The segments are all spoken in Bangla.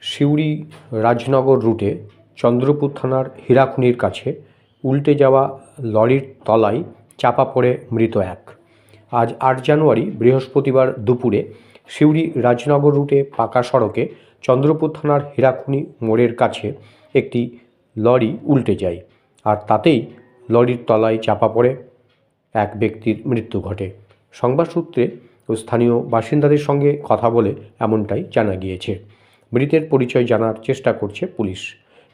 সিউড়ি রাজনগর রুটে চন্দ্রপুর থানার হীরাখনির কাছে উল্টে যাওয়া লরির তলায় চাপা পড়ে মৃত এক। আজ ৮ জানুয়ারি বৃহস্পতিবার দুপুরে সিউড়ি রাজনগর রুটে পাকা সড়কে চন্দ্রপুর থানার হীরাখনি মোড়ের কাছে একটি লরি উল্টে যায়, আর তাতেই লরির তলায় চাপা পড়ে এক ব্যক্তির মৃত্যু ঘটে। সংবাদ সূত্রে ও স্থানীয় বাসিন্দাদের সঙ্গে কথা বলে এমনটাই জানা গিয়েছে। মৃতের পরিচয় জানার চেষ্টা করছে পুলিশ।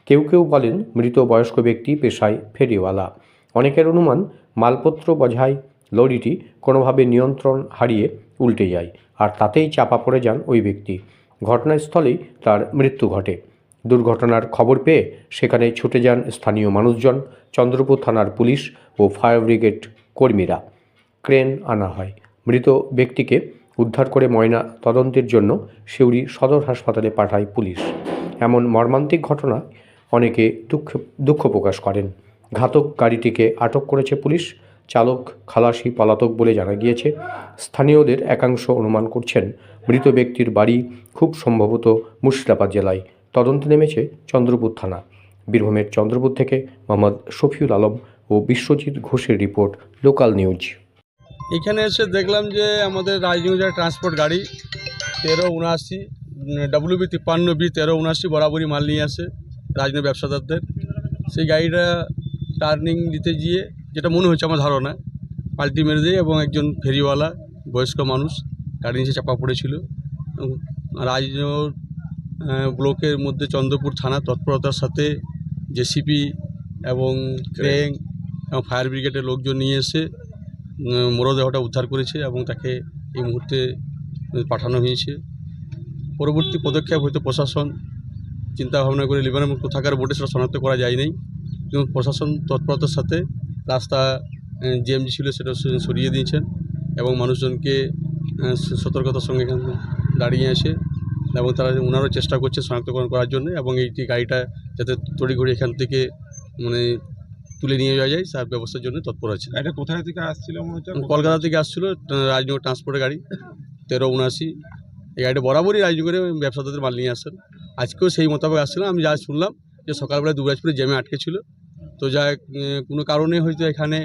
কেউ কেউ বলেন মৃত বয়স্ক ব্যক্তি পেশায় ফেরিওয়ালা। অনেকের অনুমান মালপত্র বোঝাই লরিটি কোনোভাবে নিয়ন্ত্রণ হারিয়ে উল্টে যায়, আর তাতেই চাপা পড়ে যান ওই ব্যক্তি। ঘটনাস্থলেই তার মৃত্যু ঘটে। দুর্ঘটনার খবর পেয়ে সেখানে ছুটে যান স্থানীয় মানুষজন, চন্দ্রপুর থানার পুলিশ ও ফায়ার ব্রিগেড কর্মীরা। ক্রেন আনা হয়। মৃত ব্যক্তিকে উদ্ধার করে ময়না তদন্তের জন্য সিউড়ি সদর হাসপাতালে পাঠায় পুলিশ। এমন মর্মান্তিক ঘটনায় অনেকে দুঃখ প্রকাশ করেন। ঘাতক গাড়িটিকে আটক করেছে পুলিশ। চালক খালাসি পলাতক বলে জানা গিয়েছে। স্থানীয়দের একাংশ অনুমান করছেন মৃত ব্যক্তির বাড়ি খুব সম্ভবত মুর্শিদাবাদ জেলায়। তদন্তে নেমেছে চন্দ্রপুর থানা। বীরভূমের চন্দ্রপুর থেকে মোহাম্মদ শফিউল আলম ও বিশ্বজিৎ ঘোষের রিপোর্ট, লোকাল নিউজ। এখানে এসে দেখলাম যে আমাদের রাজনগর ট্রান্সপোর্ট গাড়ি 1379 WB 53B 1379 বরাবরই মাল নিয়ে আসে রাজনগর ব্যবসাদারদের। সেই গাড়িটা টার্নিং দিতে গিয়ে, যেটা মনে হচ্ছে আমার ধারণা, পাল্টি মেরে দেয় এবং একজন ফেরিওয়ালা বয়স্ক মানুষ গাড়ি নিচে চাপা পড়েছিল। রাজনগর ব্লকের মধ্যে চন্দ্রপুর থানা তৎপরতার সাথে জেসিপি এবং ক্রেন এবং ফায়ার ব্রিগেডের লোকজন নিয়ে এসে মরদেহটা উদ্ধার করেছে এবং তাকে এই মুহূর্তে পাঠানো হয়েছে। পরবর্তী পদক্ষেপ হয়তো প্রশাসন চিন্তা ভাবনা করে লিবারের মুক্ত থাকার বোর্ডে সেটা শনাক্ত করা যায়নি, কিন্তু প্রশাসন তৎপরতার সাথে রাস্তা জিএমজি ছিল সেটা সরিয়ে দিয়েছেন এবং মানুষজনকে সতর্কতার সঙ্গে এখানে দাঁড়িয়ে আছে এবং তারা ওনারও চেষ্টা করছে শনাক্তকরণ করার জন্য এবং এইটি গাড়িটা যাতে তড়িঘড়ি এখান থেকে তুলে নিয়ে যাওয়া যায় তার ব্যবস্থার জন্য তৎপর আছে। এটা কোথায় থেকে আসছিল? মনে হচ্ছে কলকাতা থেকে আসছিল, রাজনগর ট্রান্সপোর্টের গাড়ি 1379। এই গাড়িটা বরাবরই রাজনগরে ব্যবসাদারদের মাল নিয়ে আসেন। আজকেও সেই মোতাবেক আসছিলাম। আমি যা শুনলাম যে সকালবেলা দুবরাজপুরে জ্যামে আটকে ছিল, তো যা কোনো কারণে হয়তো এখানে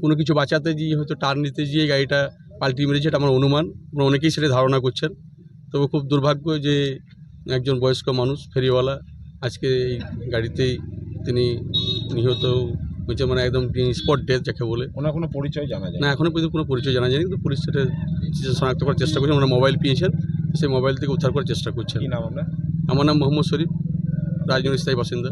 কোনো কিছু বাঁচাতে গিয়ে হয়তো টার্ন নিতে গিয়ে গাড়িটা পাল্টি মেরেছে, এটা আমার অনুমান। অনেকেই সেটা ধারণা করছেন। তবে খুব দুর্ভাগ্য যে একজন বয়স্ক মানুষ ফেরিওয়ালা আজকে এই গাড়িতেই তিনি নিহত হয়েছে, মানে একদম স্পট ডেথ যাকে বলে। ওনার কোনো পরিচয় জানা যায় না, এখনও পর্যন্ত কোনো পরিচয় জানা যায়নি, কিন্তু পুলিশ সেটা শনাক্ত করার চেষ্টা করছে। ওনারা মোবাইল পেয়েছেন, সেই মোবাইল থেকে উদ্ধার করার চেষ্টা করছেন। কি নাম আপনার? আমার নাম মোহাম্মদ শরীফ, রাজনগর স্থায়ী বাসিন্দা।